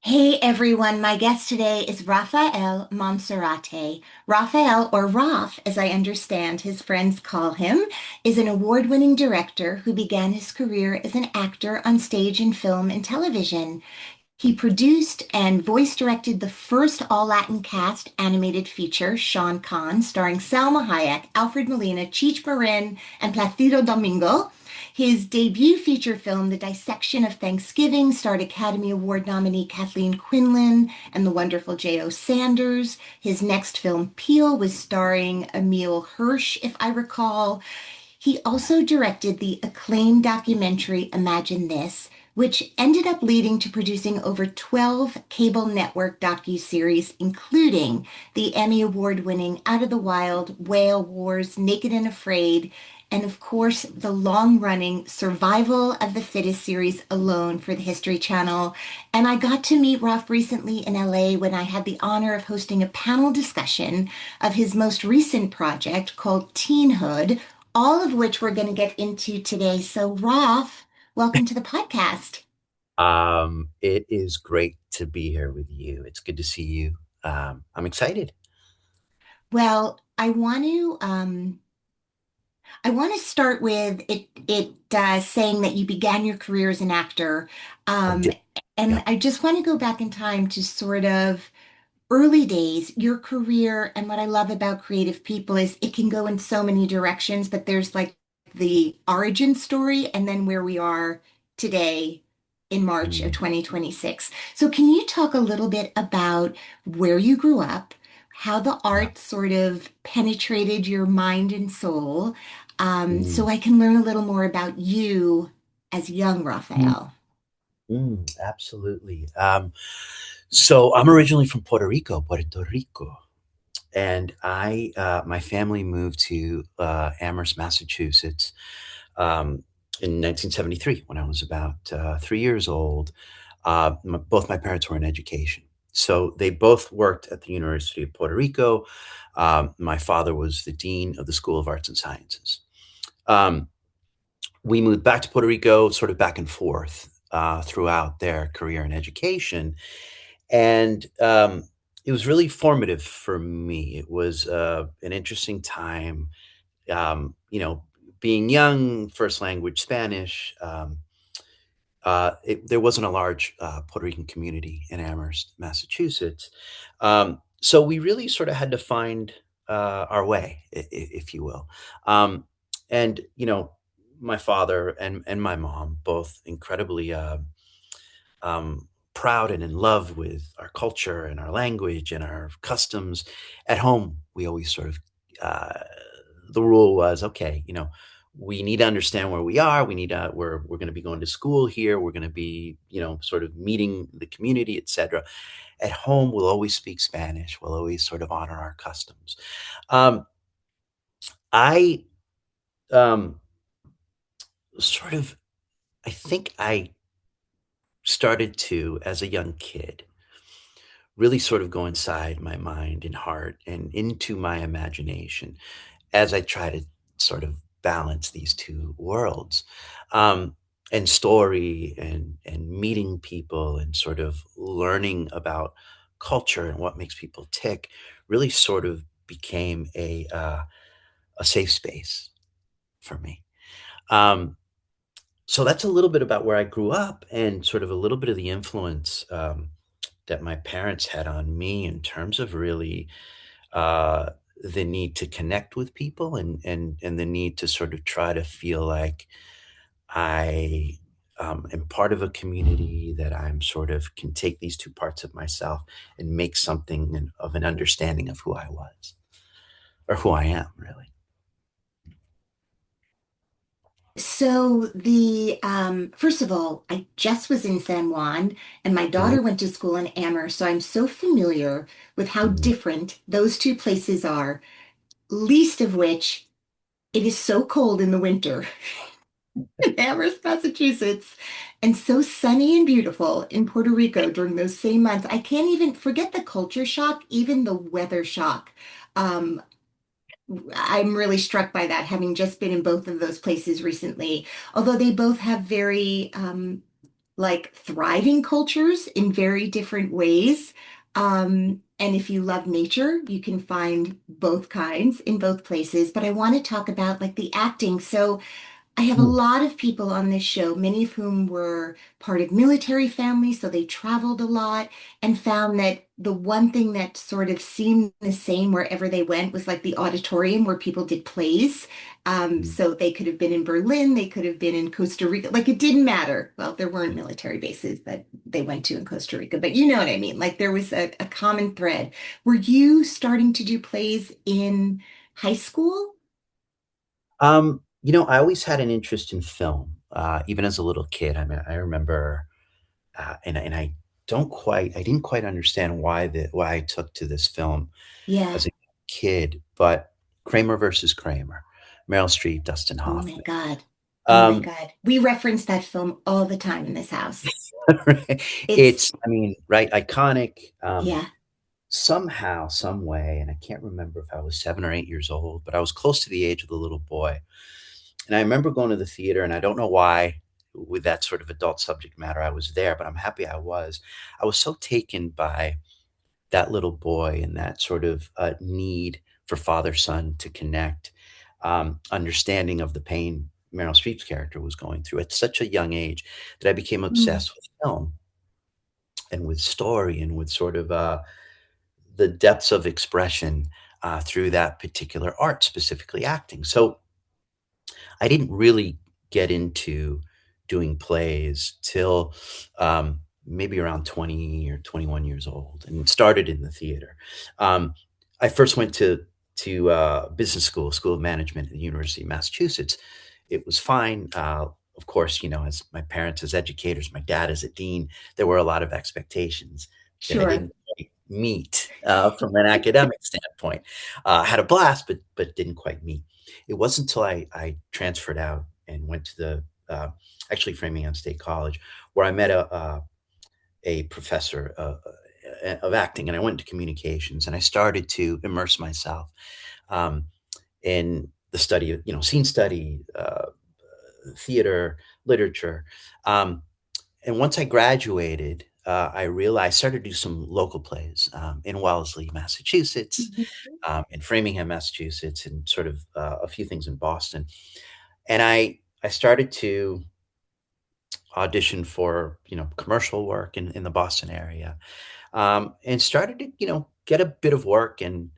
Hey everyone, my guest today is Rafael Monserrate. Rafael, or Raf, as I understand his friends call him, is an award-winning director who began his career as an actor on stage in film and television. He produced and voice directed the first all-Latin cast animated feature, Sean Conn, starring Salma Hayek, Alfred Molina, Cheech Marin, and Placido Domingo. His debut feature film, The Dissection of Thanksgiving, starred Academy Award nominee Kathleen Quinlan and the wonderful J.O. Sanders. His next film, Peel, was starring Emile Hirsch, if I recall. He also directed the acclaimed documentary Imagine This, which ended up leading to producing over 12 cable network docuseries, including the Emmy Award-winning Out of the Wild, Whale Wars, Naked and Afraid, and of course, the long-running Survival of the Fittest series Alone for the History Channel. And I got to meet Ralph recently in LA when I had the honor of hosting a panel discussion of his most recent project called Teenhood, all of which we're going to get into today. So, Ralph, welcome to the podcast. It is great to be here with you. It's good to see you. I'm excited. Well, I want to start with it saying that you began your career as an actor, I um, did. and Yep. I just want to go back in time to sort of early days, your career. And what I love about creative people is it can go in so many directions, but there's like the origin story and then where we are today in March of Mm, 2026. So can you talk a little bit about where you grew up, how the yeah. art sort of penetrated your mind and soul, Mm, so I can learn a little more about you as young mm, Raphael? absolutely. So I'm originally from Puerto Rico, and my family moved to Amherst, Massachusetts, um, in 1973 when I was about 3 years old. Both my parents were in education. So they both worked at the University of Puerto Rico. My father was the dean of the School of Arts and Sciences. Um, we moved back to Puerto Rico, sort of back and forth throughout their career in education. And it was really formative for me. It was an interesting time, you know, being young, first language Spanish. There wasn't a large Puerto Rican community in Amherst, Massachusetts. So we really sort of had to find our way, if you will. Um, and my father and my mom, both incredibly proud and in love with our culture and our language and our customs. At home, we always sort of, uh, the rule was, okay, we need to understand where we are. We're going to be going to school here. We're going to be, sort of meeting the community, etc. At home, we'll always speak Spanish. We'll always sort of honor our customs. Um, I um, sort of, I think I started to, as a young kid, really sort of go inside my mind and heart and into my imagination as I try to sort of balance these two worlds. Um, and story and meeting people and sort of learning about culture and what makes people tick really sort of became a safe space for me. Um, so that's a little bit about where I grew up and sort of a little bit of the influence that my parents had on me in terms of really uh, the need to connect with people and the need to sort of try to feel like I am part of a community, that I'm sort of can take these two parts of myself and make something of an understanding of who I was or who I am, really. So the first of all, I just was in San Juan and my Mhm. daughter went to school in Amherst, so I'm so familiar with how Mhm. different those two places are, least of which it is so cold in the winter in Amherst, Massachusetts, and so sunny and beautiful in Puerto Rico during those same months. I can't even forget the culture shock, even the weather shock. Um, I'm really struck by that, having just been in both of those places recently, although they both have very like thriving cultures in very different ways. And if you love nature, you can find both kinds in both places. But I want to talk about like the acting. So I have a Hmm. lot of people on this show, many of whom were part of military families, so they traveled a lot and found that the one thing that sort of seemed the same wherever they went was like the auditorium where people did plays. So they could have been in Berlin, they could have been in Costa Rica, like it didn't matter. Well, there weren't military bases that they went to in Costa Rica, but you know what I mean? Like there was a common thread. Were you starting to do plays in high school? I always had an interest in film, even as a little kid. I mean, I remember, I didn't quite understand why I took to this film Yeah. as a kid, but Kramer versus Kramer, Meryl Streep, Dustin Oh my Hoffman. God. Oh my Um, God. We reference that film all the time in this house. It's, I mean, right, iconic. yeah, Somehow, some way, and I can't remember if I was 7 or 8 years old, but I was close to the age of the little boy. And I remember going to the theater, and I don't know why, with that sort of adult subject matter, I was there, but I'm happy I was. I was so taken by that little boy and that sort of need for father son to connect, understanding of the pain Meryl Streep's character was going through at such a young age that I became mm, obsessed with film and with story and with sort of the depths of expression through that particular art, specifically acting. So I didn't really get into doing plays till maybe around 20 or 21 years old and started in the theater. Um, I first went to business school, School of Management at the University of Massachusetts. It was fine. Of course, as my parents as educators, my dad as a dean, there were a lot of expectations that I sure. didn't quite meet from an academic standpoint. I had a blast, but didn't quite meet. It wasn't until I transferred out and went to actually Framingham State College, where I met a professor of acting, and I went into communications, and I started to immerse myself um, in the study of scene study, theater, literature. Um, and once I graduated, I realized started to do some local plays in Wellesley, Massachusetts, Mhm. in Framingham, Massachusetts, and sort of a few things in Boston. And I started to audition for commercial work in the Boston area, and started to get a bit of work, and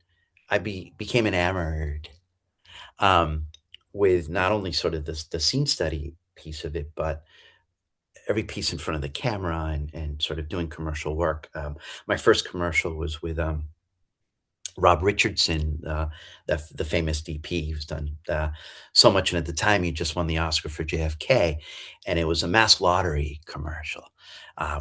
became enamored um, with not only sort of the scene study piece of it, but every piece in front of the camera and sort of doing commercial work. My first commercial was with Rob Richardson, the famous DP who's done so much, and at the time he just won the Oscar for JFK, and it was a mass lottery commercial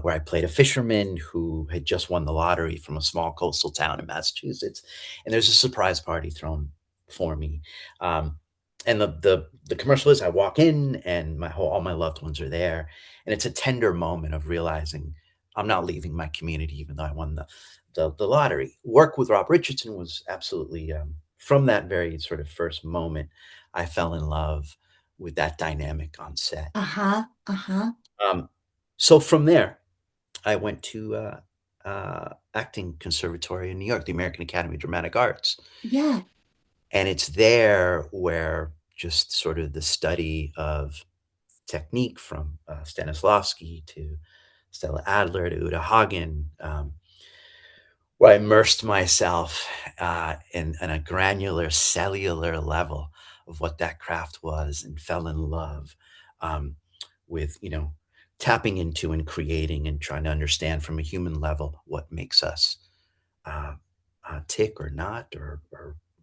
where I played a fisherman who had just won the lottery from a small coastal town in Massachusetts, and there's a surprise party thrown for me. Um, and the commercial is I walk in and all my loved ones are there, and it's a tender moment of realizing I'm not leaving my community even though I won the lottery. Work with Rob Richardson was absolutely from that very sort of first moment, I fell in love with that dynamic on set. Uh-huh. Uh-huh. Um, so from there, I went to acting conservatory in New York, the American Academy of Dramatic Arts, Yeah. and it's there where just sort of the study of technique from Stanislavski to Stella Adler to Uta Hagen, where I immersed myself in a granular cellular level of what that craft was and fell in love um, with, tapping into and creating and trying to understand from a human level what makes us uh, tick or not, or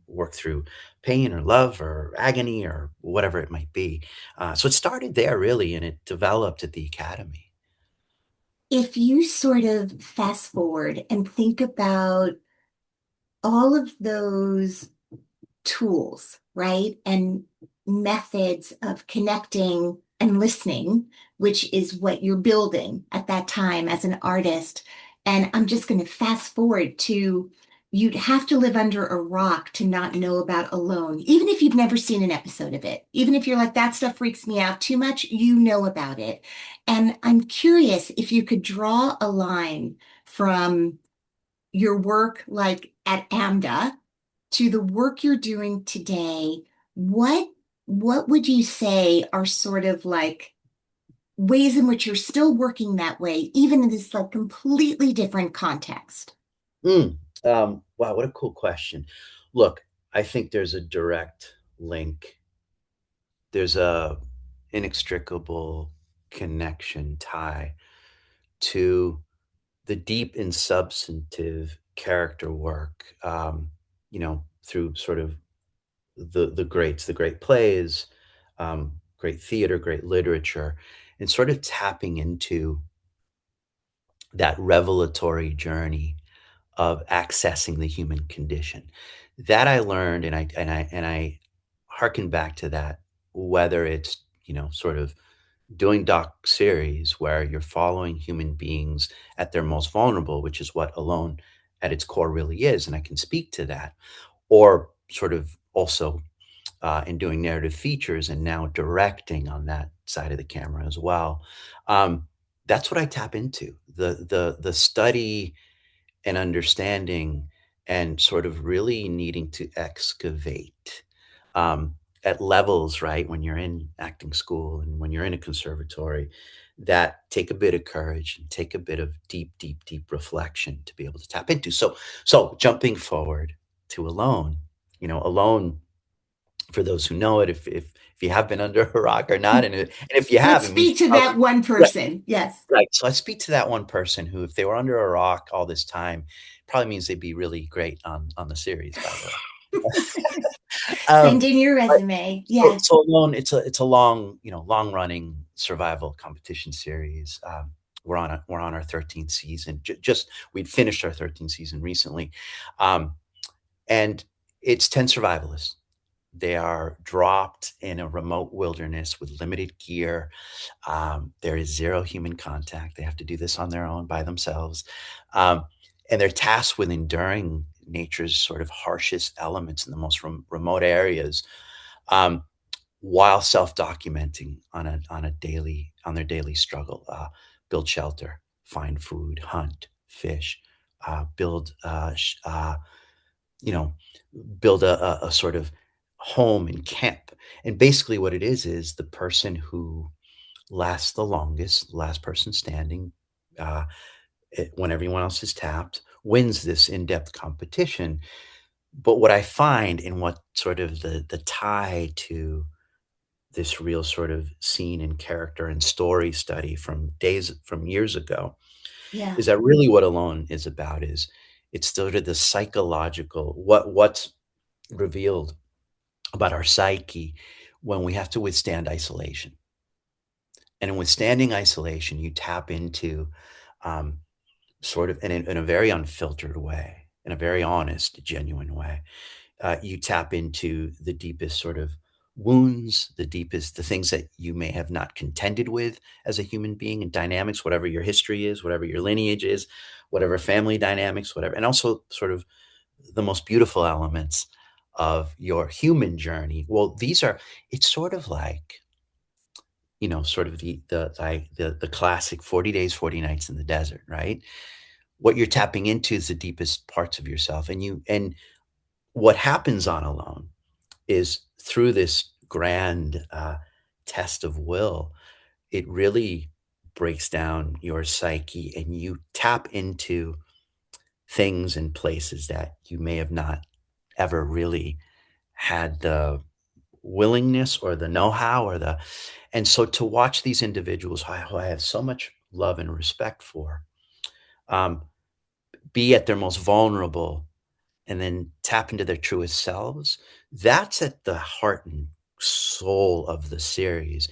work through pain or love or agony or whatever it might be. So it started there really, and it developed at the academy. If you sort of fast forward and think about all of those tools, right? And methods of connecting and listening, which is what you're building at that time as an artist. And I'm just going to fast forward to you'd have to live under a rock to not know about Alone, even if you've never seen an episode of it. Even if you're like, that stuff freaks me out too much, you know about it. And I'm curious if you could draw a line from your work like at AMDA to the work you're doing today. What what would you say are sort of like ways in which you're still working that way, even in this like completely different context? Mm, wow, what a cool question. Look, I think there's a direct link. There's a inextricable connection, tie to the deep and substantive character work, through sort of the greats, the great plays, great theater, great literature, and sort of tapping into that revelatory journey of accessing the human condition. That I learned, and I hearken back to that, whether it's sort of doing doc series where you're following human beings at their most vulnerable, which is what Alone at its core really is, and I can speak to that, or sort of also in doing narrative features and now directing on that side of the camera as well. That's what I tap into, the study and understanding, and sort of really needing to excavate um, at levels, right? When you're in acting school and when you're in a conservatory, that take a bit of courage and take a bit of deep, deep, deep reflection to be able to tap into. So jumping forward to Alone, Alone, for those who know it, if you have been under a rock or not, and if you have, Let's it means speak to you that one probably. person. Yes. Right. So I speak to that one person who, if they were under a rock all this time, probably means they'd be really great on the series, by the way. Send Um, in your but resume. so, Yeah. so Alone, it's a long, long running survival competition series. We're on our 13th season. Just we'd finished our 13th season recently, um, and it's 10 survivalists. They are dropped in a remote wilderness with limited gear. There is zero human contact. They have to do this on their own by themselves. Um, and they're tasked with enduring nature's sort of harshest elements in the most remote areas, um, while self-documenting on their daily struggle. Build shelter, find food, hunt, fish, build you know, build a sort of home and camp. And basically, what it is the person who lasts the longest, last person standing, uh, when everyone else is tapped, wins this in-depth competition. But what I find, and what sort of the tie to this real sort of scene and character and story study from years ago, Yeah. is that really what Alone is about? Is it's sort of the psychological, what's revealed about our psyche when we have to withstand isolation. And in withstanding isolation, you tap into, um, sort of in a very unfiltered way, in a very honest, genuine way. You tap into the deepest sort of wounds, the things that you may have not contended with as a human being, and dynamics, whatever your history is, whatever your lineage is, whatever family dynamics, whatever, and also sort of the most beautiful elements of your human journey. Well, it's sort of like, sort of the classic 40 days, 40 nights in the desert, right? What you're tapping into is the deepest parts of yourself. And what happens on Alone is, through this grand test of will, it really breaks down your psyche, and you tap into things and places that you may have not ever really had the willingness or the know-how, and so to watch these individuals who I have so much love and respect for, um, be at their most vulnerable and then tap into their truest selves, that's at the heart and soul of the series.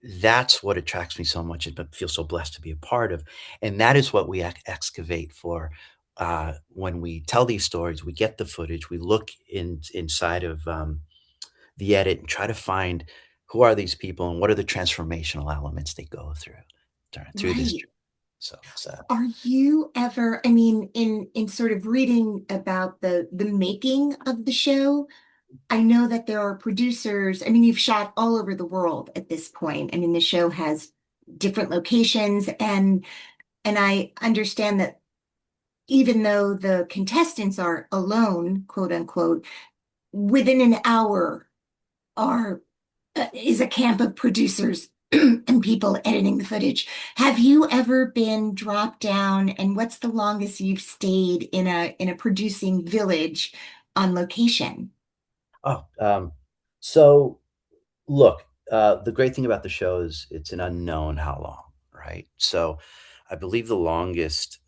That's what attracts me so much and feel so blessed to be a part of. And that is what we excavate for. When we tell these stories, we get the footage, we look inside of the edit and try to find who are these people and what are the transformational elements they go through this Right. journey. So it's Are you ever, I mean, in sort of reading about the making of the show, I know that there are producers. I mean, you've shot all over the world at this point. I mean, the show has different locations, and I understand that even though the contestants are alone, quote unquote, within an hour are is a camp of producers and people editing the footage. Have you ever been dropped down, and what's the longest you've stayed in a producing village on location? oh, so look, the great thing about the show is it's an unknown how long, right? So I believe the longest,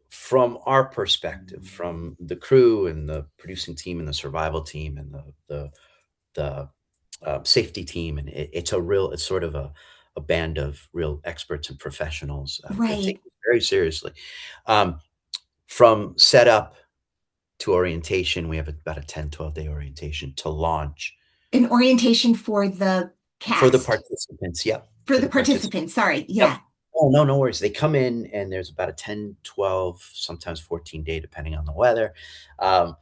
from our perspective, from the crew and the producing team and the survival team and the safety team, and it's a real, it's sort of a band of real experts and professionals that take Right. it very seriously. Um, from setup to orientation, we have about a 10-12 day orientation to launch An orientation for the for the cast, participants. Yep. for For the the participants. participants. Sorry. Yep. Yeah. Oh, no, no worries. They come in and there's about a 10, 12, sometimes 14 day, depending on the weather, um,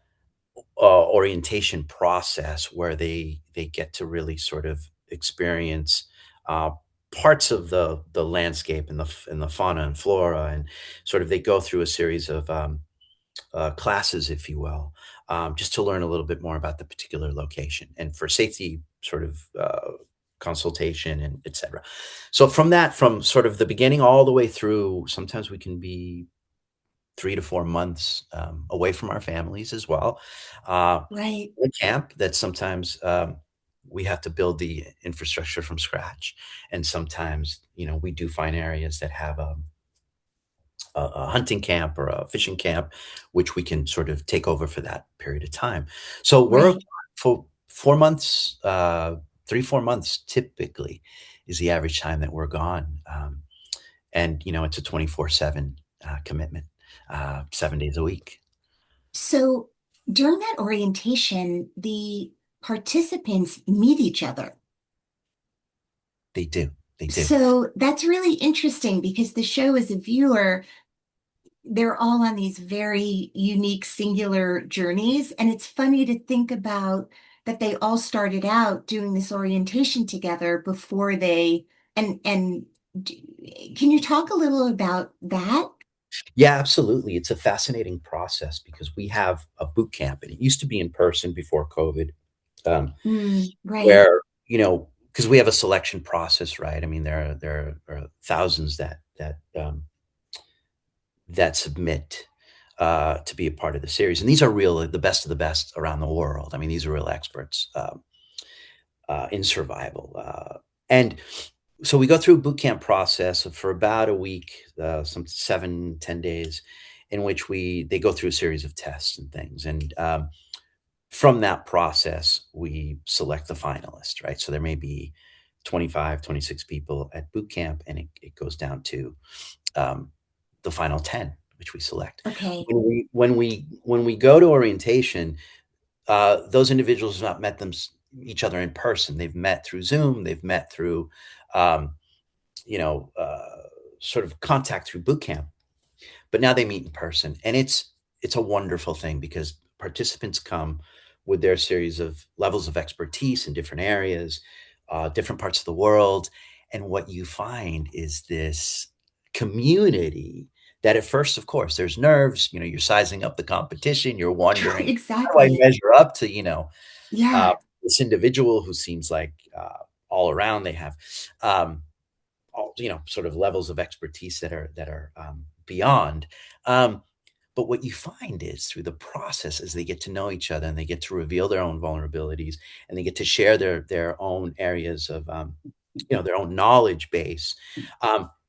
orientation process where they get to really sort of experience uh, parts of the landscape and the fauna and flora, and sort of they go through a series of classes, if you will, just to learn a little bit more about the particular location and for safety sort of consultation and etc. So from that, from sort of the beginning all the way through, sometimes we can be 3 to 4 months away from our families as well. Uh, Right. in camp, that sometimes we have to build the infrastructure from scratch, and sometimes we do find areas that have a hunting camp or a fishing camp, which we can sort of take over for that period of time. So we're Right. for 4 months, 3 4 months typically is the average time that we're gone, and it's a 24/7 commitment, 7 days a week. So during that orientation, the participants meet each other. They do, they do. So that's really interesting because the show, as a viewer, they're all on these very unique, singular journeys. And it's funny to think about that they all started out doing this orientation together before and can you talk a little about that? Yeah, absolutely. It's a fascinating process because we have a boot camp, and it used to be in person before COVID, um, Mm, right, where because we have a selection process, right? I mean, there are thousands that submit to be a part of the series, and these are really the best of the best around the world. I mean, these are real experts in survival, and so we go through a boot camp process for about a week, some 7-10 days, in which they go through a series of tests and things, and from that process we select the finalists, right? So there may be 25, 26 people at boot camp, and it goes down to um, the final 10, which we select. okay, When we go to orientation, those individuals have not met each other in person. They've met through Zoom. They've met through um, you know, sort of contact through boot camp, but now they meet in person, and it's a wonderful thing because participants come with their series of levels of expertise in different areas, different parts of the world, and what you find is this community that at first, of course, there's nerves. You're sizing up the competition. You're wondering, how do I exactly. measure up to uh, Yeah, this individual who seems like all around they have. Um, all sort of levels of expertise that are beyond. Um, but what you find is through the process, as they get to know each other and they get to reveal their own vulnerabilities and they get to share their own areas of their own knowledge base,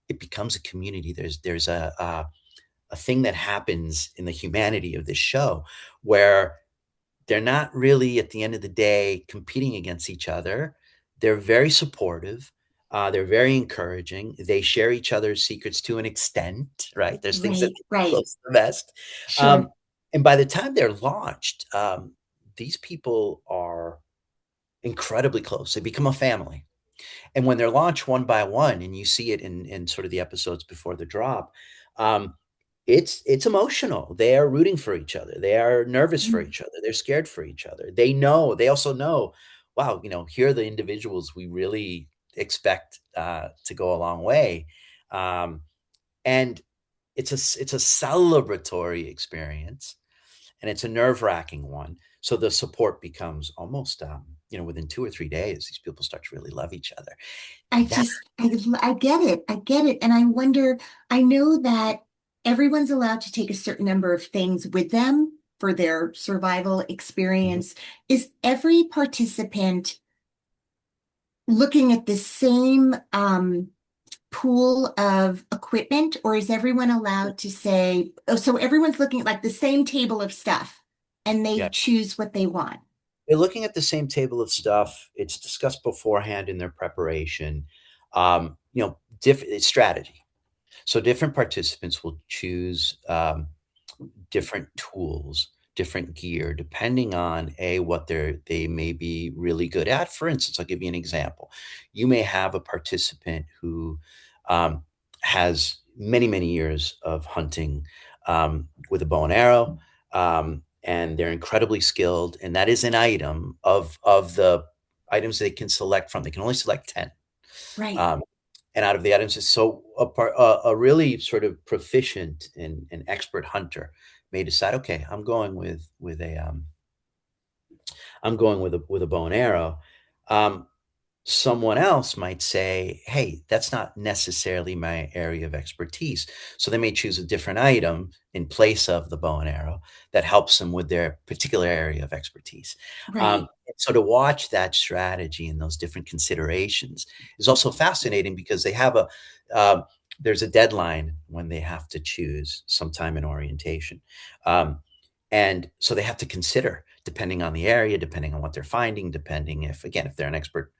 it becomes a community. There's a thing that happens in the humanity of this show where they're not really, at the end of the day, competing against each other. They're very supportive. They're very encouraging. They share each other's secrets to an extent, right? There's things that right, keep them right. close to the vest. Sure. Um, and by the time they're launched, these people are incredibly close. They become a family. And when they're launched one by one, and you see it in sort of the episodes before the drop, um, it's emotional. They are rooting for each other. They are nervous for Mm. each other. They're scared for each other. They know. They also know, wow, here are the individuals we really expect to go a long way, and it's a celebratory experience, and it's a nerve wracking one. So the support becomes almost, within 2 or 3 days, these people start to really love each other. That I get it. I get it. And I wonder, I know that everyone's allowed to take a certain number of things with them for their survival Mhm. experience. Is every participant looking at the same pool of equipment, or is everyone allowed to say, oh, so everyone's looking at like the same table of stuff and they Yeah. choose what they want? They're looking at the same table of stuff. It's discussed beforehand in their preparation. Different strategy. So different participants will choose different tools, different gear, depending on what they may be really good at. For instance, I'll give you an example. You may have a participant who um, has many, many years of hunting with a bow and arrow, and they're incredibly skilled. And that is an item of the items they can select from. They can only select 10. Right. Um, and out of the items, so a really sort of proficient and expert hunter may decide, okay, I'm going with a bow and arrow. Um, Someone else might say, hey, that's not necessarily my area of expertise. So they may choose a different item in place of the bow and arrow that helps them with their particular area of expertise. Right. So to watch that strategy and those different considerations is also fascinating because uh, there's a deadline when they have to choose sometime in orientation. Um, and so they have to consider, depending on the area, depending on what they're finding, depending if they're an expert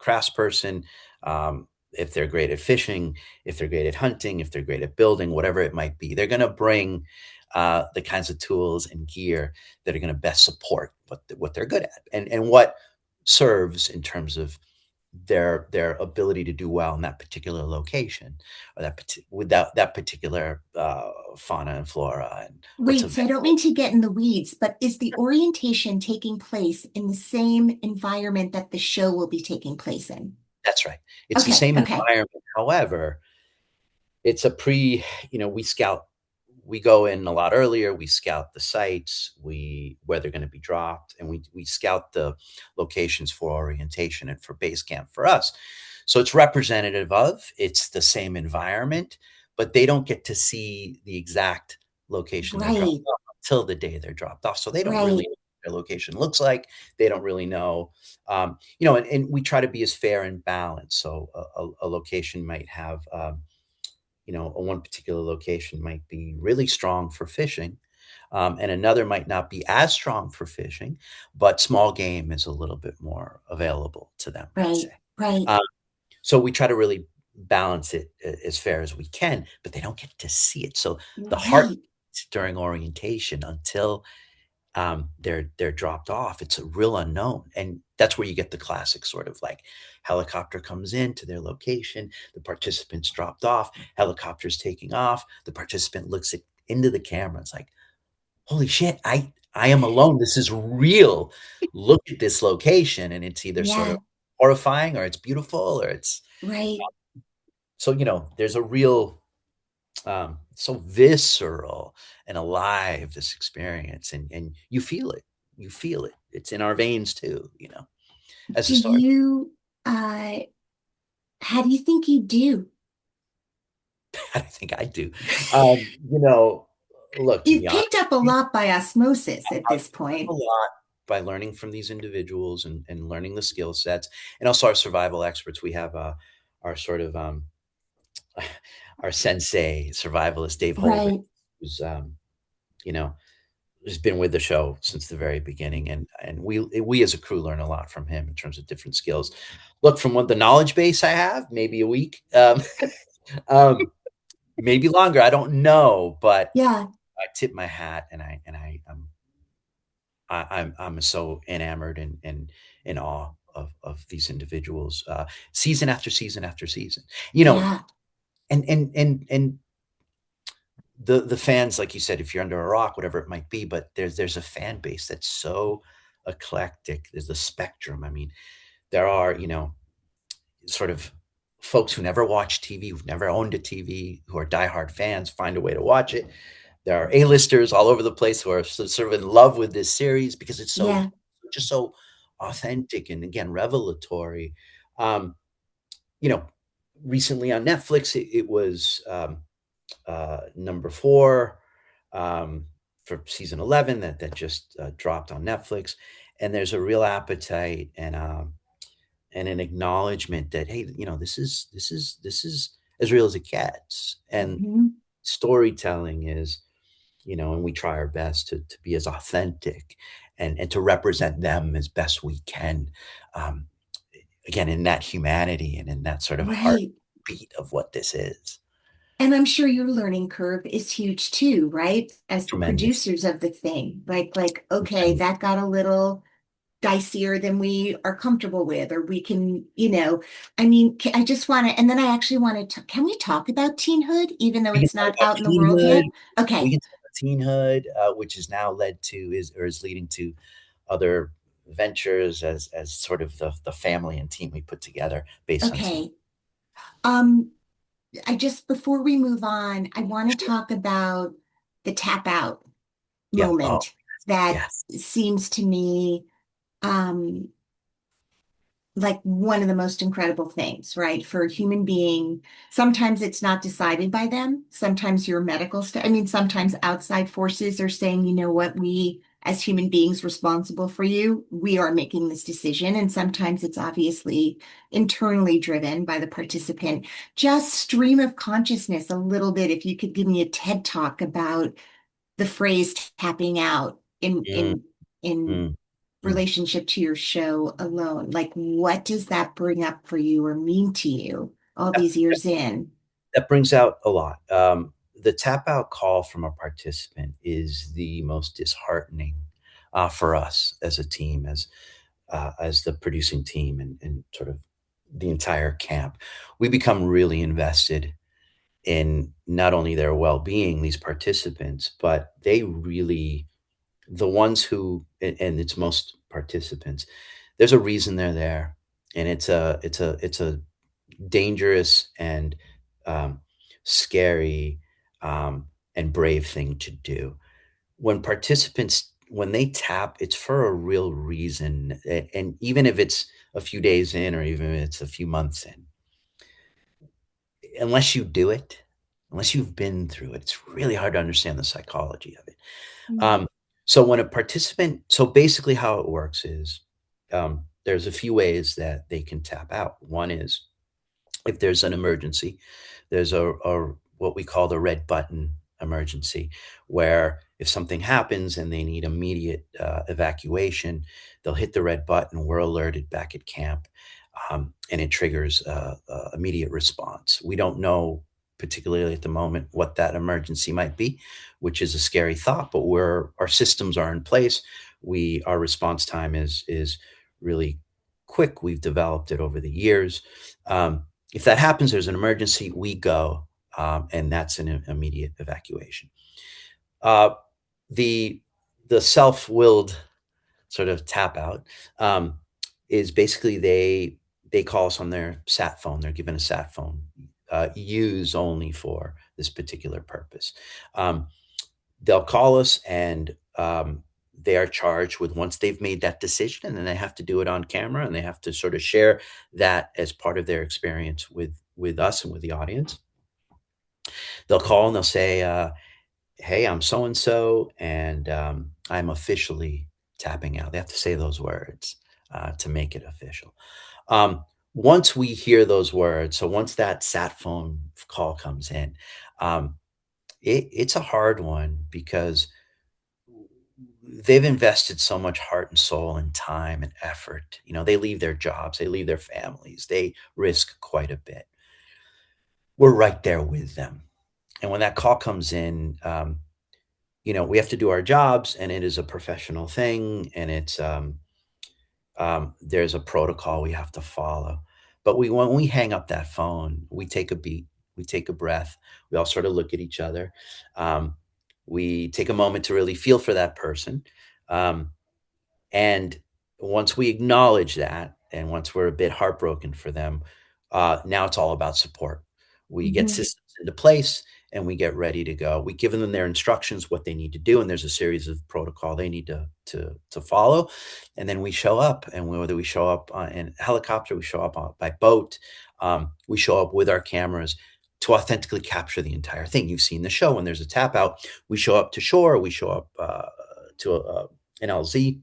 craftsperson, if they're great at fishing, if they're great at hunting, if they're great at building, whatever it might be, they're going to bring the kinds of tools and gear that are going to best support what they're good at, and what serves in terms of their ability to do well in that particular location, or with that particular fauna and flora, and what's Wait, so I don't available. mean to get in the weeds, but is the orientation taking place in the same environment that the show will be taking place in? That's right. It's the Okay, same okay, environment. However, it's a we scout, we go in a lot earlier, we scout the sites, where they're going to be dropped, and we scout the locations for orientation and for base camp for us. So it's representative of, it's the same environment, but they don't get to see the exact location they're dropped right, off until the day they're dropped off. So they don't really right, know what their location looks like. They don't really know, and we try to be as fair and balanced. So a location might have, one particular location might be really strong for fishing, and another might not be as strong for fishing, but small game is a little bit more available to them, let's right, say. right, Um, so we try to really balance it as fair as we can, but they don't get to see it. So the heart right, during orientation until they're dropped off. It's a real unknown, and that's where you get the classic sort of like helicopter comes in to their location, the participants dropped off, helicopter's taking off, the participant looks into the camera. It's like, holy shit, I am alone. This is real. Look at this location, and it's either sort of yeah, horrifying or it's beautiful or it's right. so there's a real so visceral and alive, this experience, and you feel it, it's in our veins too, as a Do story. you, uh, how do you think you do? I think I do. Look, to You've be honest picked up a with you, lot by osmosis at I've this picked up a point. lot by learning from these individuals and learning the skill sets, and also our survival experts. We have our sort of our sensei survivalist Dave Holden, Right. who's you know who's been with the show since the very beginning, and we as a crew learn a lot from him in terms of different skills. Look, from what the knowledge base I have, maybe a week, um, maybe longer. I don't know, but Yeah. I tip my hat, I'm so enamored and in awe of these individuals, season after season after season. You know, Yeah. and the fans, like you said, if you're under a rock, whatever it might be, but there's a fan base that's so eclectic. There's a spectrum. I mean, there are, sort of folks who never watch TV, who've never owned a TV, who are diehard fans, find a way to watch it. There are A-listers all over the place who are sort of in love with this series because it's so Yeah. just so authentic and again revelatory. Um, you know, recently on Netflix, it was number four for season 11 that just dropped on Netflix, and there's a real appetite and an acknowledgement that hey, this is as real as it gets, and Mhm. storytelling is, and we try our best to be as authentic and to represent them as best we can. Um, Again, in that humanity and in that sort of Right. heartbeat of what this is. And I'm sure your learning curve is huge too, right? As the Tremendous. producers of the thing. Okay, Tremendous. that got a little dicier than we are comfortable with, or we can, I mean, I just want to, and then I actually wanted to, can we talk about teenhood, even though We can it's talk not about out in the world teenhood. yet? We Okay. can talk about teenhood, which is now led to is leading to other ventures as sort of the family and team we put together based on teen. Okay. Um, I just, before we move on, I want to Sure. talk about the tap out Yeah. Oh, moment that yes. seems to me, um, like one of the most incredible things, right? For a human being, sometimes it's not decided by them. Sometimes your medical stuff, I mean, sometimes outside forces are saying, you know what, we as human beings responsible for you, we are making this decision. And sometimes it's obviously internally driven by the participant. Just stream of consciousness a little bit. If you could give me a TED talk about the phrase tapping out Mm, in mm, mm. relationship to your show alone? Like, what does that bring up for you or mean to you all That these years in? that brings out a lot. The tap out call from a participant is the most disheartening for us as a team, as the producing team and sort of the entire camp. We become really invested in not only their well-being, these participants, but they really the ones who and it's most participants, there's a reason they're there, and it's a dangerous and um, scary and brave thing to do. When participants when they tap, it's for a real reason, and even if it's a few days in or even if it's a few months in, unless you do it, unless you've been through it, it's really hard to understand the psychology of it. Mm. Um, so when a participant, so basically how it works is there's a few ways that they can tap out. One is if there's an emergency, there's a what we call the red button emergency, where if something happens and they need immediate evacuation, they'll hit the red button. We're alerted back at camp, and it triggers immediate response. We don't know particularly at the moment what that emergency might be, which is a scary thought. But our systems are in place. Our response time is really quick. We've developed it over the years. If that happens, there's an emergency, we go, and that's an immediate evacuation. Uh, the the self-willed sort of tap out um, is basically they call us on their sat phone. They're given a sat phone, used only for this particular purpose. Um, they'll call us and they are charged with once they've made that decision, and then they have to do it on camera and they have to sort of share that as part of their experience with us and with the audience. They'll call and they'll say, hey, I'm so and so, and I'm officially tapping out. They have to say those words to make it official. um, Once we hear those words, so once that sat phone call comes in, um, it's a hard one because they've invested so much heart and soul and time and effort. They leave their jobs, they leave their families, they risk quite a bit. We're right there with them. And when that call comes in, we have to do our jobs, and it is a professional thing, and there's a protocol we have to follow. But when we hang up that phone, we take a beat, we take a breath, we all sort of look at each other. Um, we take a moment to really feel for that person. Um, and once we acknowledge that, and once we're a bit heartbroken for them, now it's all about support. We get Mhm. systems into place and we get ready to go. We give them their instructions, what they need to do, and there's a series of protocol they need to follow. And then we show up, and whether we show up in a helicopter, we show up by boat, we show up with our cameras to authentically capture the entire thing. You've seen the show when there's a tap out. We show up to shore. We show up to an LZ.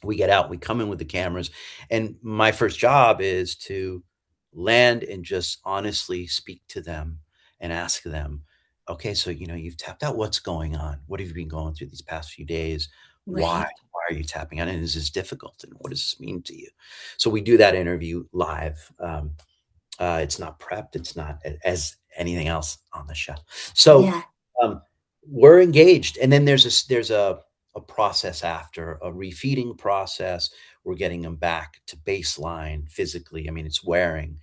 We get out, we come in with the cameras, and my first job is to land and just honestly speak to them and ask them, okay, so you've tapped out. What's going on? What have you been going through these past few days? Why? Right. Why are you tapping out? And is this difficult? And what does this mean to you? So we do that interview live. It's not prepped. It's not as anything else on the show. So Yeah. um, we're engaged, and then there's a process after a refeeding process. We're getting them back to baseline physically. I mean, it's wearing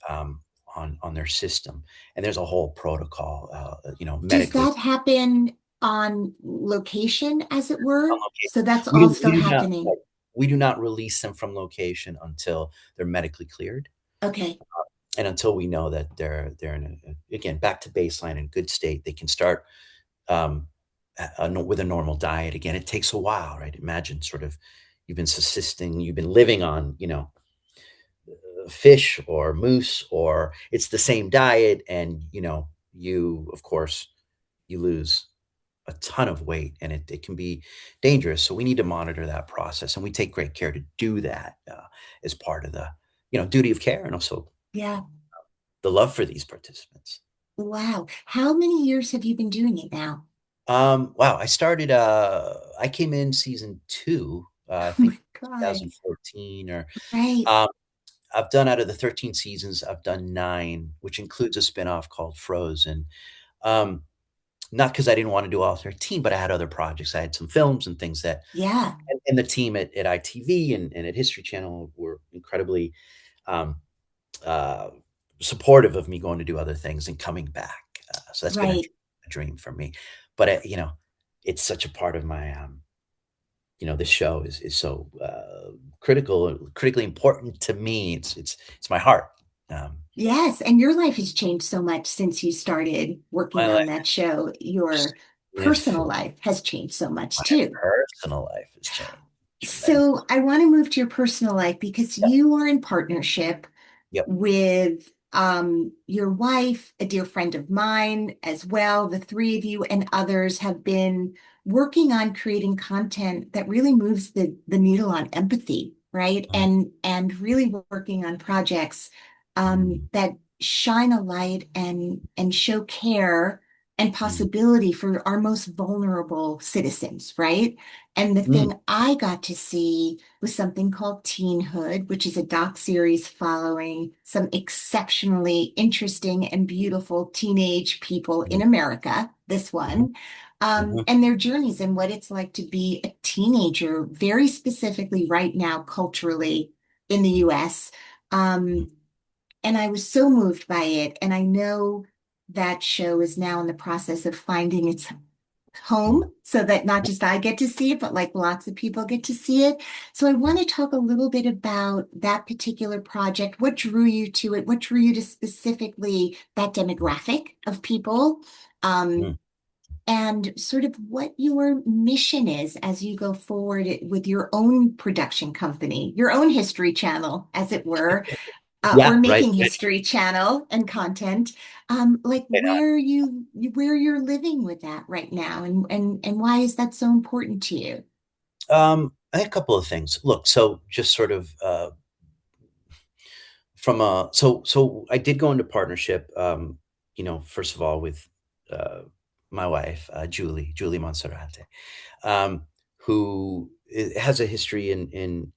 um, on their system, and there's a whole protocol. Does Medically that happen on location, as it on were? location. So that's We all do, we still do not happening. we do not release them from location until they're medically cleared. Okay. And until we know that they're in again back to baseline in good state, they can start um, with a normal diet again. It takes a while, right? Imagine sort of you've been subsisting, you've been living on fish or moose, or it's the same diet, and you of course you lose a ton of weight, and it can be dangerous. So we need to monitor that process, and we take great care to do that as part of the duty of care, and also Yeah. the love for these participants. Wow. How many years have you been doing it now? Wow, I came in season 2, I Oh think my God. 2014 or Right. um, I've done out of the 13 seasons, I've done 9, which includes a spinoff called Frozen. Um, Not because I didn't wanna do all 13, but I had other projects. I had some films and things that Yeah. and the team at ITV and at History Channel were incredibly, um, uh, supportive of me going to do other things and coming back. So that's been Right. a dream for me. But, it's such a part of my, this show is so, critically important to me. It's my heart. Um, Yes. And your life has changed so much since you started my working on life that show. Your personal significant life has changed so much my too. personal life has changed So tremendously. I want to move to your personal life because Yep, you are in partnership yep. with your wife, a dear friend of mine as well. The three of you and others have been working on creating content that really moves the needle on empathy, right? Mm, And really working on projects mm, that shine a light and show care and mm, possibility for our most vulnerable citizens, right? And the mm, thing I got to see was something called Teenhood, which is a doc series following some exceptionally interesting and beautiful teenage people in mm, America, this mhm, one, mhm, and their journeys and what it's like to be a teenager, very specifically right now, culturally in the US. mhm, And I was so moved by it. And I know that show is now in the process of finding its home mm, so that not just I get to see it, but like lots of people get to see it. So I want to talk a little bit about that particular project. What drew you to it? What drew you to specifically that demographic of people? Um, mm. and sort of what your mission is as you go forward with your own production company, your own history channel, as it were, or Yeah, right, making right. history channel and content, like where you're living with that right now, and why is that so important to you? I think a couple of things. Look, so just sort of from a so I did go into partnership. First of all with uh, my wife, Julie Monserrate, um, who has a history in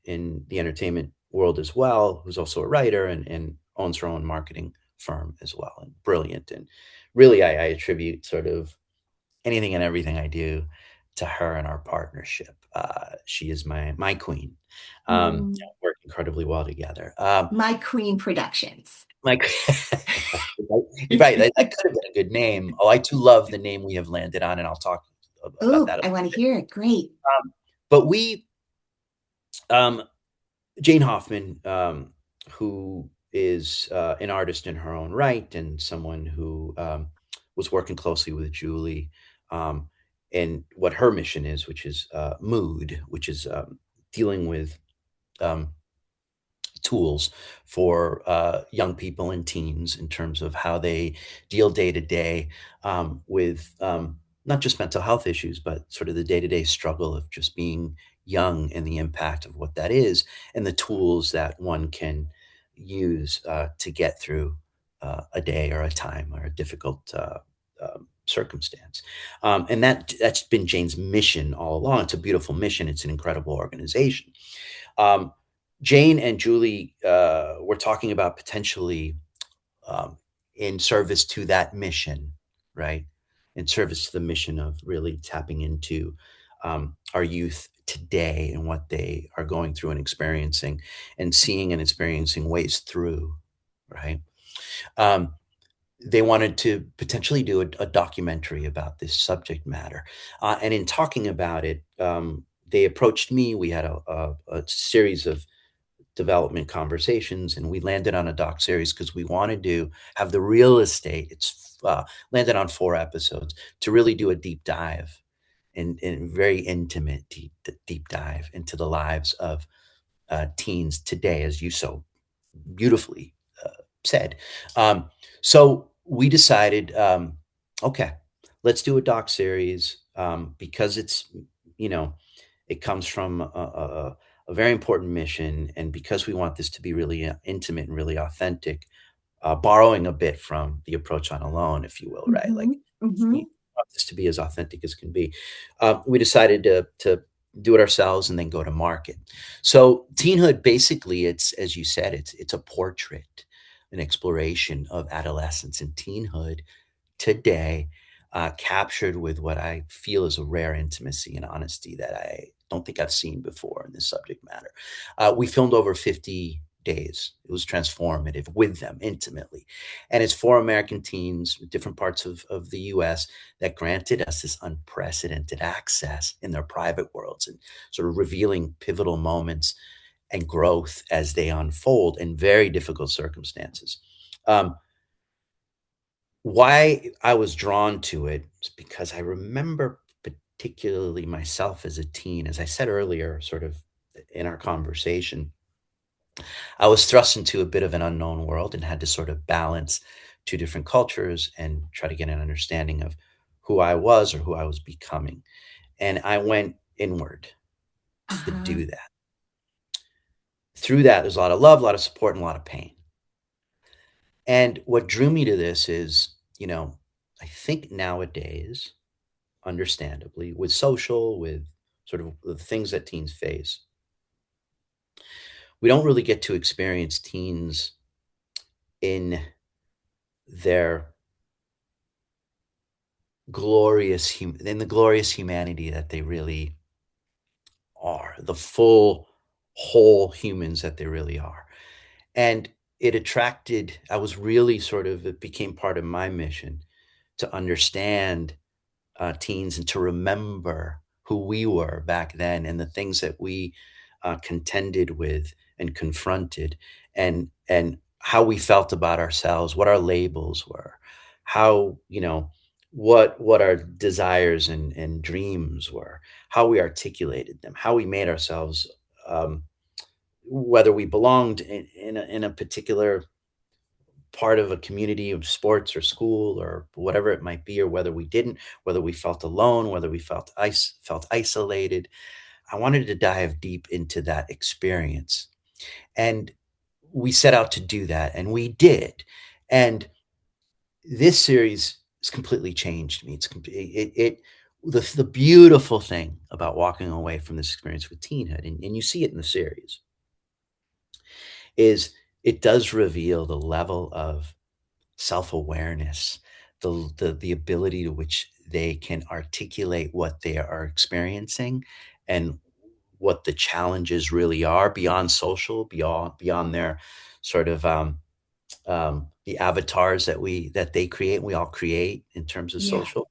the entertainment world as well. Who's also a writer and owns her own marketing firm as well, and brilliant. And really, I attribute sort of anything and everything I do to her and our partnership. She is my queen. Mm, Work incredibly well together. My Queen Productions. My you're right. That could have been a good name. Oh, I too love the name we have landed on, and I'll talk about Oh, that a I little want to bit. hear it. Great. But we, um, Jane Hoffman, who is an artist in her own right and someone who was working closely with Julie, um, and what her mission is, which is mood, which is dealing with um, tools for young people and teens in terms of how they deal day to day with not just mental health issues, but sort of the day to day struggle of just being young and the impact of what that is, and the tools that one can use to get through a day or a time or a difficult circumstance. And that's been Jane's mission all along. It's a beautiful mission. It's an incredible organization. Um, Jane and Julie were talking about potentially in service to that mission, right? In service to the mission of really tapping into our youth today and what they are going through and experiencing, and seeing and experiencing ways through, right? Um, they wanted to potentially do a documentary about this subject matter. And in talking about it, they approached me. We had a series of development conversations, and we landed on a doc series because we wanted to have the real estate. It's landed on 4 episodes to really do a deep dive and very intimate deep dive into the lives of teens today, as you so beautifully said. So we decided, okay, let's do a doc series because it's, you know, it comes from a very important mission, and because we want this to be really intimate and really authentic, borrowing a bit from the approach on Alone, if you will, right? Hmm. Like, Hmm. we want this to be as authentic as can be. We decided to do it ourselves and then go to market. So Teenhood, basically, it's as you said, it's a portrait, an exploration of adolescence and teenhood today, captured with what I feel is a rare intimacy and honesty that I don't think I've seen before in this subject matter. We filmed over 50 days. It was transformative with them intimately. And it's for American teens, different parts of the US, that granted us this unprecedented access in their private worlds and sort of revealing pivotal moments and growth as they unfold in very difficult circumstances. Um, why I was drawn to it is because I remember particularly myself as a teen, as I said earlier, sort of in our conversation, I was thrust into a bit of an unknown world and had to sort of balance two different cultures and try to get an understanding of who I was or who I was becoming. And I went inward to Uh-huh. do that. Through that, there's a lot of love, a lot of support, and a lot of pain. And what drew me to this is, I think nowadays, understandably, with social, with sort of the things that teens face, we don't really get to experience teens in their in the glorious humanity that they really are, the full, whole humans that they really are. And I was really sort of, it became part of my mission to understand teens and to remember who we were back then and the things that we contended with and confronted, and how we felt about ourselves, what our labels were, how what our desires and dreams were, how we articulated them, how we made ourselves, um, whether we belonged in a particular part of a community of sports or school or whatever it might be, or whether we didn't, whether we felt alone, whether we felt isolated. I wanted to dive deep into that experience, and we set out to do that, and we did. And this series has completely changed me. The beautiful thing about walking away from this experience with Teenhood, and you see it in the series, is it does reveal the level of self-awareness, the ability to which they can articulate what they are experiencing and what the challenges really are beyond social, beyond their sort of the avatars that they create, we all create in terms of Yeah. social,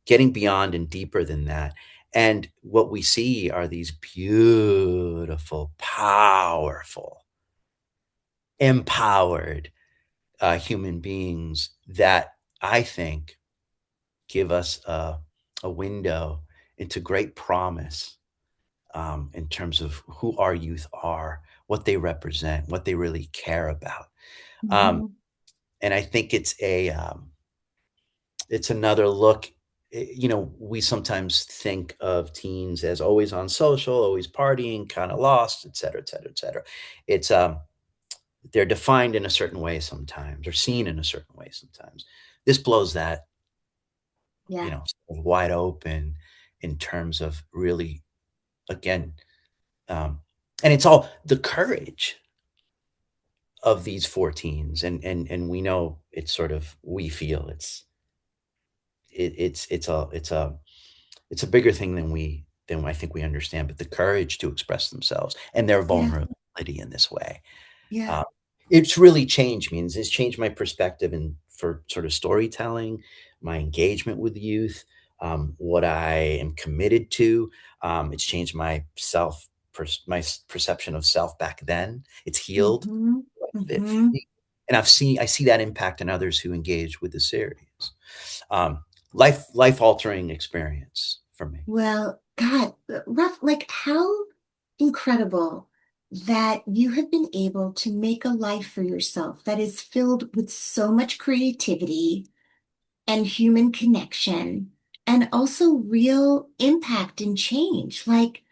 getting beyond and deeper than that. And what we see are these beautiful, powerful, empowered human beings that I think give us a window into great promise in terms of who our youth are, what they represent, what they really care about. Um, Mhm. and I think it's another look. We sometimes think of teens as always on social, always partying, kind of lost, et cetera, et cetera, et cetera. It's they're defined in a certain way sometimes, or seen in a certain way sometimes. This blows that Yeah. sort of wide open in terms of really, again, um, and it's all the courage of these 14s, and we know it's sort of we feel it's a bigger thing than I think we understand, but the courage to express themselves and their Yeah. vulnerability in this way. Yeah. Uh, it's really changed me, and it's changed my perspective and for sort of storytelling, my engagement with youth, what I am committed to. It's changed my perception of self back then. It's healed Hmm. quite a bit for Hmm. me, and I see that impact in others who engage with the series. Um, life altering experience for me. Well, God, rough, like how incredible that you have been able to make a life for yourself that is filled with so much creativity and human connection and also real impact and change. Like,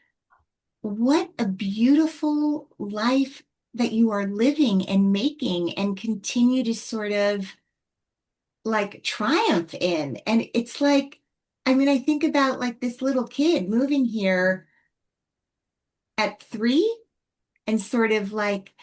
what a beautiful life that you are living and making and continue to sort of like triumph in. And it's like, I mean, I think about like this little kid moving here at 3 and sort of like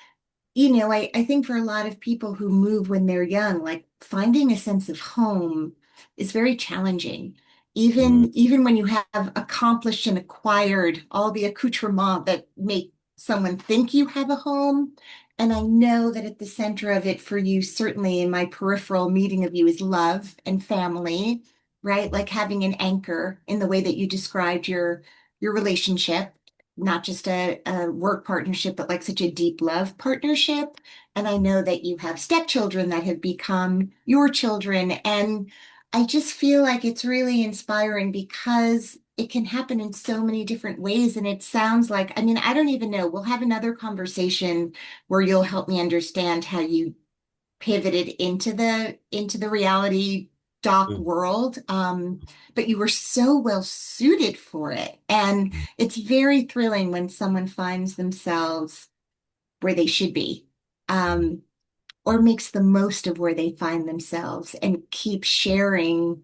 I think for a lot of people who move when they're young, like finding a sense of home is very challenging. Mm, Even when you have accomplished and acquired all the accoutrements that make someone think you have a home. And I know that at the center of it for you, certainly in my peripheral meeting of you, is love and family, right? Like having an anchor in the way that you described your relationship, not just a work partnership, but like such a deep love partnership. And I know that you have stepchildren that have become your children. And I just feel like it's really inspiring because it can happen in so many different ways. And it sounds like, I mean, I don't even know. We'll have another conversation where you'll help me understand how you pivoted into the reality doc mm, world. But you were so well suited for it. And mm, it's very thrilling when someone finds themselves where they should be, mm, um, or makes the most of where they find themselves and keep sharing.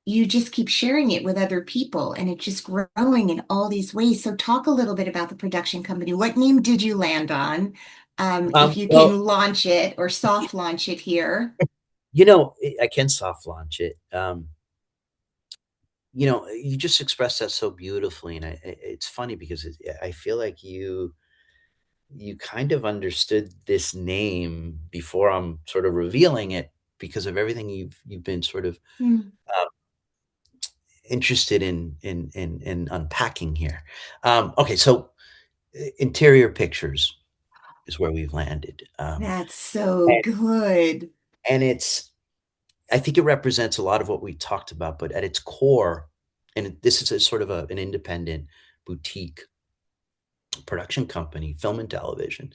You just keep sharing it with other people and it's just growing in all these ways. So talk a little bit about the production company. What name did you land on? If you well, can launch it or soft launch it here. I can soft launch it. You just expressed that so beautifully, and it's funny because I feel like you kind of understood this name before I'm sort of revealing it because of everything you've been sort of Hmm. uh, interested in unpacking here. Okay, so interior pictures is where we've landed, That's so and, good. and it's I think it represents a lot of what we talked about, but at its core, and this is a sort of an independent boutique production company, film and television.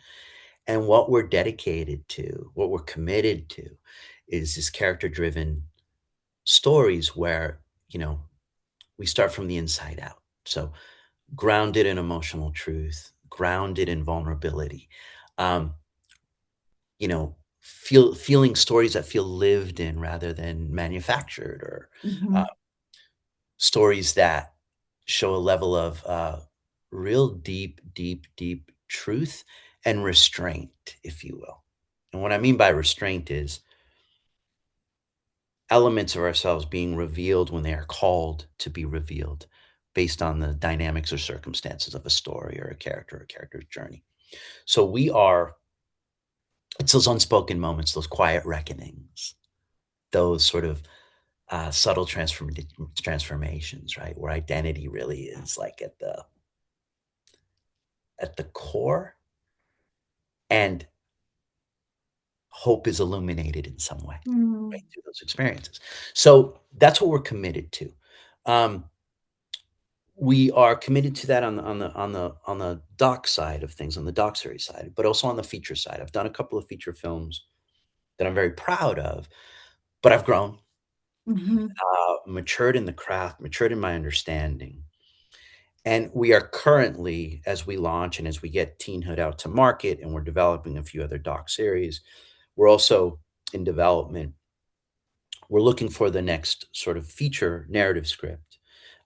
And what we're dedicated to, what we're committed to, is this character driven stories where, we start from the inside out. So grounded in emotional truth, grounded in vulnerability, um, feeling stories that feel lived in rather than manufactured, or uh, Hmm. stories that show a level of real deep, deep, deep truth and restraint, if you will. And what I mean by restraint is elements of ourselves being revealed when they are called to be revealed based on the dynamics or circumstances of a story or a character's journey. So we are, it's those unspoken moments, those quiet reckonings, those sort of subtle transformations, right? Where identity really is like at the core, and hope is illuminated in some way, Mm. right, through those experiences. So that's what we're committed to. Um, we are committed to that on the doc side of things, on the doc series side, but also on the feature side. I've done a couple of feature films that I'm very proud of, but I've grown, Mhm. matured in the craft, matured in my understanding. And we are currently, as we launch and as we get Teenhood out to market, and we're developing a few other doc series, we're also in development. We're looking for the next sort of feature narrative script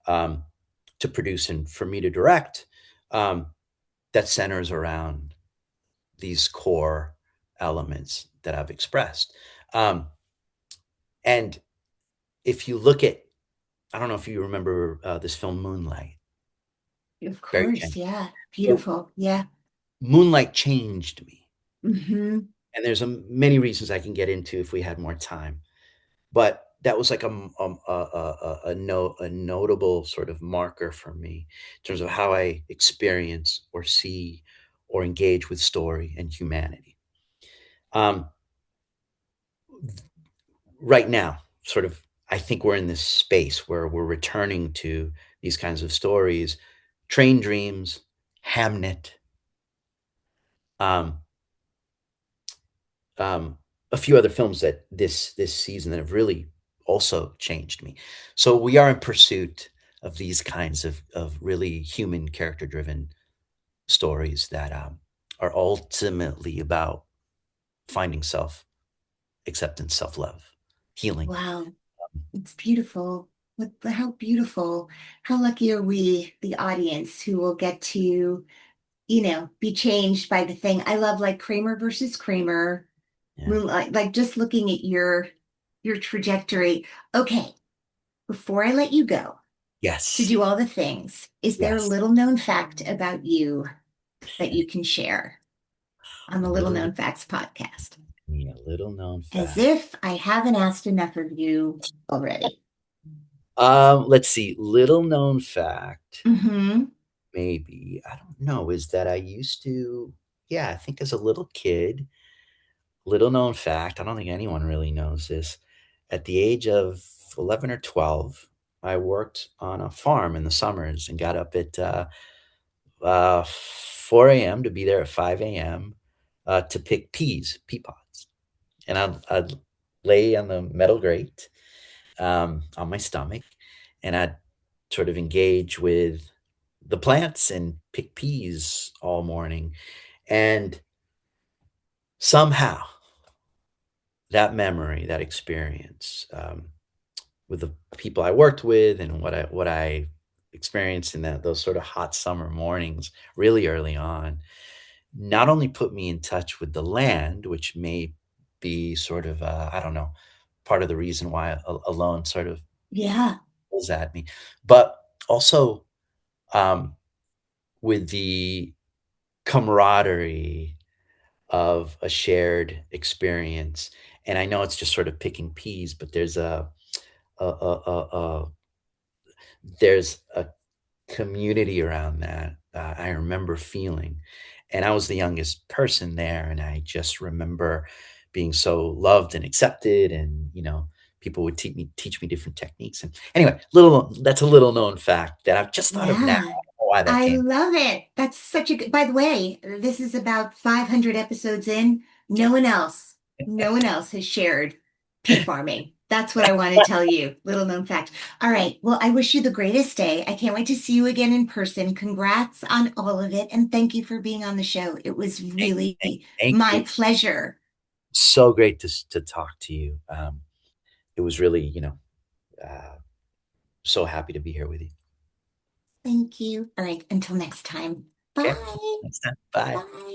um, to produce and for me to direct, um, that centers around these core elements that I've expressed. Um, and if you look at, I don't know if you remember this film Moonlight, Of Barry course, Jenkins. yeah. So Beautiful. Yeah. Moonlight changed me. Hmm. And there's many reasons I can get into if we had more time. But that was like a notable sort of marker for me in terms of how I experience or see or engage with story and humanity. Um, right now, sort of, I think we're in this space where we're returning to these kinds of stories, Train Dreams, Hamnet, um, um, a few other films that this season that have really also changed me. So we are in pursuit of these kinds of really human character driven stories that are ultimately about finding self acceptance, self love, healing. Wow. It's beautiful. How beautiful. How lucky are we, the audience, who will get to, be changed by the thing. I love like Kramer versus Kramer, Yeah. Moonlight, like just looking at your trajectory. Okay, before I let you go to Yes. do all the things, is there a Yes. little known fact about you that you can share on A the Little little Known Facts podcast? a little known As fact. if I haven't asked enough of you already. Let's see. Little known fact, Mm-hmm. maybe I don't know, is that I used to. Yeah, I think as a little kid, little known fact, I don't think anyone really knows this. At the age of 11 or 12, I worked on a farm in the summers and got up at 4 a.m. to be there at 5 a.m. To pick pea pods. And I'd lay on the metal grate on my stomach, and I'd sort of engage with the plants and pick peas all morning. And somehow that memory, that experience, with the people I worked with and what I experienced in those sort of hot summer mornings really early on, not only put me in touch with the land, which may be sort of I don't know, part of the reason why alone sort of Yeah. pulls at me, but also um, with the camaraderie of a shared experience. And I know it's just sort of picking peas, but there's a community around that, I remember feeling. And I was the youngest person there, and I just remember being so loved and accepted, and, people would teach me different techniques, and anyway, little that's a little known fact that I've just thought of now. I Yeah. don't know why that I came. love it. That's such a good, by the way, this is about 500 episodes in. No one else has shared pea farming. That's what I want to tell you. Little known fact. All right. Well, I wish you the greatest day. I can't wait to see you again in person. Congrats on all of it. And thank you for being on the show. It was Thank really thank my you. pleasure. So great to talk to you. It was really, uh, so happy to be here with you. Thank you. All right. Until next time. Okay, Bye. next time. Bye. Bye.